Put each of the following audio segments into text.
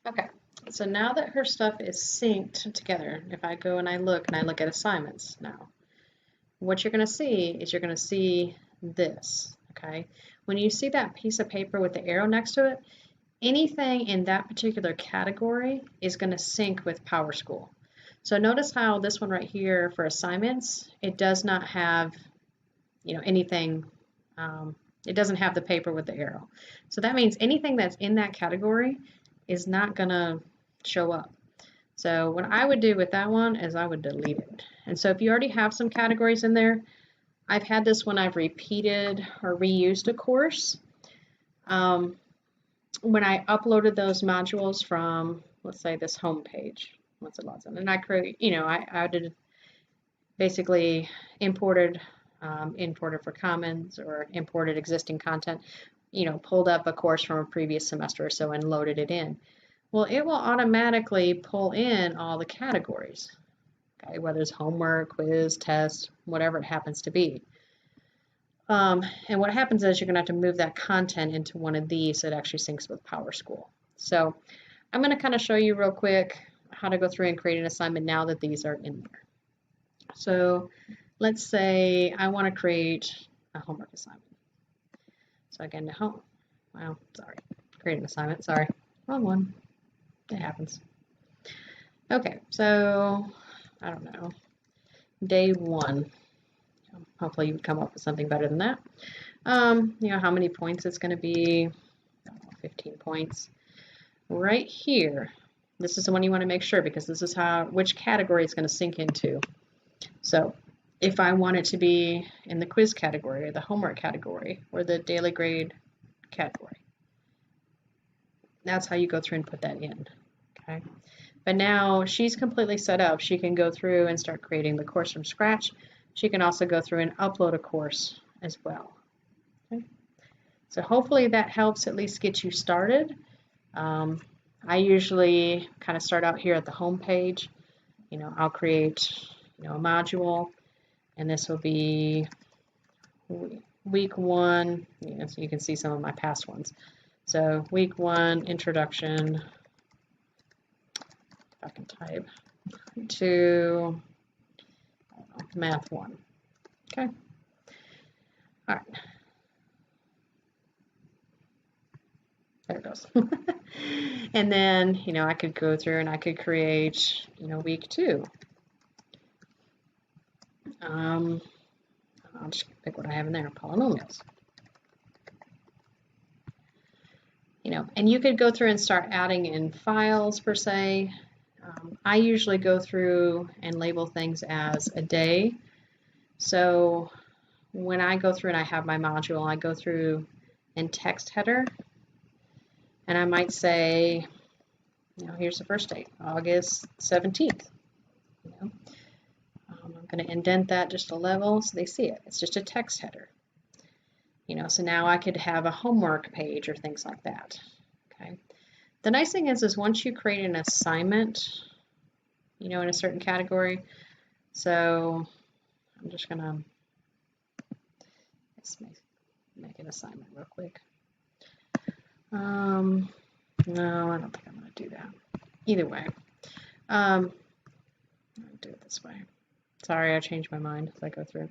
Okay, so now that her stuff is synced together, if I go and I look at assignments now, what you're going to see is you're going to see this, okay? When you see that piece of paper with the arrow next to it, anything in that particular category is going to sync with PowerSchool. So notice how this one right here for assignments, it does not have, anything, it doesn't have the paper with the arrow. So that means anything that's in that category is not going to show up. So what I would do with that one is I would delete it. And so if you already have some categories in there, I've had this when I've repeated or reused a course. When I uploaded those modules from, let's say, this home page, once it logs in, and I create, I did basically imported for commons or imported existing content, pulled up a course from a previous semester or so and loaded it in. Well, it will automatically pull in all the categories, okay, whether it's homework, quiz, test, whatever it happens to be. And what happens is you're going to have to move that content into one of these so it actually syncs with PowerSchool. So I'm going to kind of show you real quick how to go through and create an assignment now that these are in there. So let's say I want to create a homework assignment. So again, create an assignment, sorry, wrong one. It happens. Okay, so I don't know, day 1. Hopefully you would come up with something better than that. How many points it's going to be, 15 points. Right here, this is the one you want to make sure because this is which category it's going to sync into. So if I want it to be in the quiz category or the homework category or the daily grade category, that's how you go through and put that in. Okay. But now she's completely set up. She can go through and start creating the course from scratch. She can also go through and upload a course as well. Okay. So hopefully that helps at least get you started. I usually kind of start out here at the home page. I'll create a module, and this will be week 1. So you can see some of my past ones. So week 1, introduction. I can type to math 1. Okay. All right. There it goes. And then, I could go through and I could create, week 2. I'll just pick what I have in there, polynomials. And you could go through and start adding in files per se. I usually go through and label things as a day. So when I go through and I have my module, I go through in text header, and I might say, here's the first date, August 17th. I'm going to indent that just a level so they see it. It's just a text header. So now I could have a homework page or things like that. Okay. The nice thing is once you create an assignment, in a certain category, so I'm just going to make an assignment real quick. No, I don't think I'm going to do that. Either way, I'll do it this way. Sorry, I changed my mind as I go through.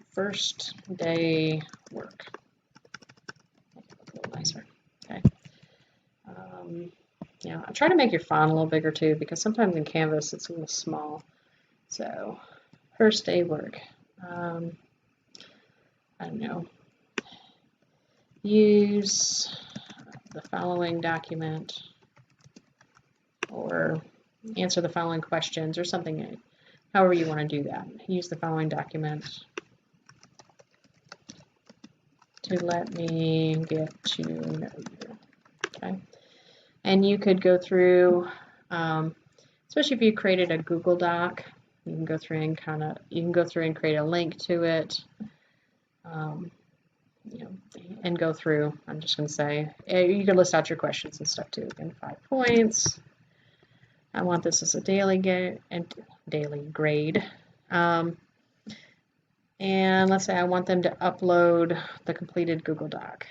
First day work. Make it look a little nicer. Okay. I try to make your font a little bigger too, because sometimes in Canvas it's a little small. So, first day work. I don't know. Use the following document, or answer the following questions, or something. However you want to do that. Use the following document to let me get to know you. Okay. And you could go through, especially if you created a Google Doc, you can go through and create a link to it, and go through. I'm just going to say, you can list out your questions and stuff too. Again, 5 points. I want this as a daily grade. And let's say I want them to upload the completed Google Doc.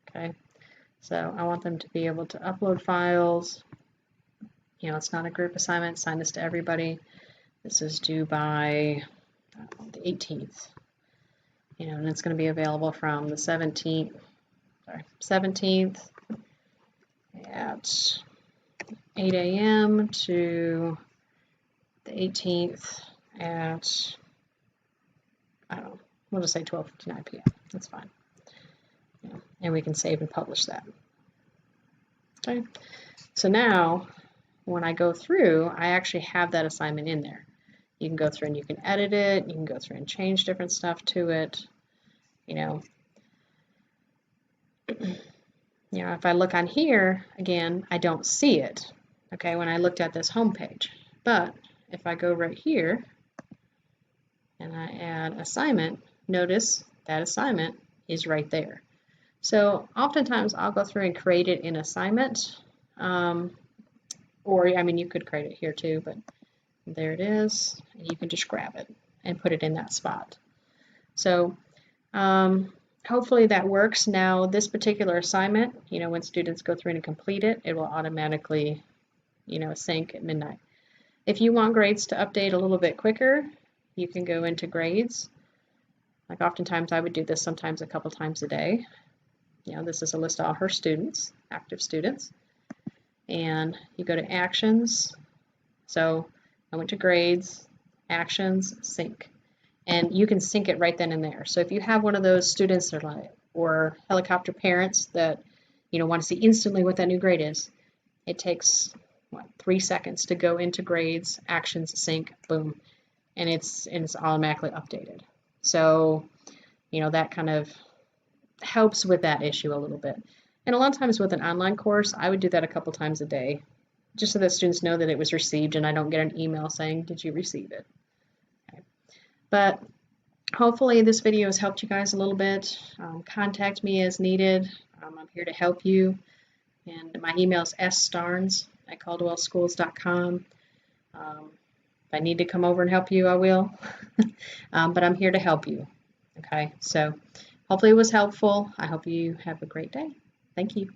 Okay. So I want them to be able to upload files. You know, it's not a group assignment. Assign this to everybody. This is due by the 18th. You know, and it's going to be available from the 17th at 8 a.m. to the 18th at, I don't know, we'll just say 12:59 p.m. That's fine. You know, and we can save and publish that. Okay. So now, when I go through, I actually have that assignment in there. You can go through and you can edit it. You can go through and change different stuff to it. You know, if I look on here, again, I don't see it, okay, when I looked at this home page. But if I go right here and I add assignment, notice that assignment is right there. So oftentimes I'll go through and create it in assignment, or I mean, you could create it here too, but there it is, and you can just grab it and put it in that spot. So hopefully that works. Now this particular assignment, you know, when students go through and complete it, it will automatically, you know, sync at midnight. If you want grades to update a little bit quicker, you can go into grades. Like oftentimes I would do this sometimes a couple times a day. You know, this is a list of all her students, active students. And you go to actions. So I went to grades, actions, sync. And you can sync it right then and there. So if you have one of those students that are like, or helicopter parents that, you know, want to see instantly what that new grade is, it takes, what, 3 seconds to go into grades, actions, sync, boom, and it's automatically updated. So, you know, that kind of helps with that issue a little bit. And a lot of times with an online course, I would do that a couple times a day, just so that students know that it was received and I don't get an email saying, did you receive it? Okay. But hopefully this video has helped you guys a little bit. Contact me as needed. I'm here to help you. And my email is sstarnes@caldwellschools.com. If I need to come over and help you, I will. But I'm here to help you. Okay, so hopefully it was helpful. I hope you have a great day. Thank you.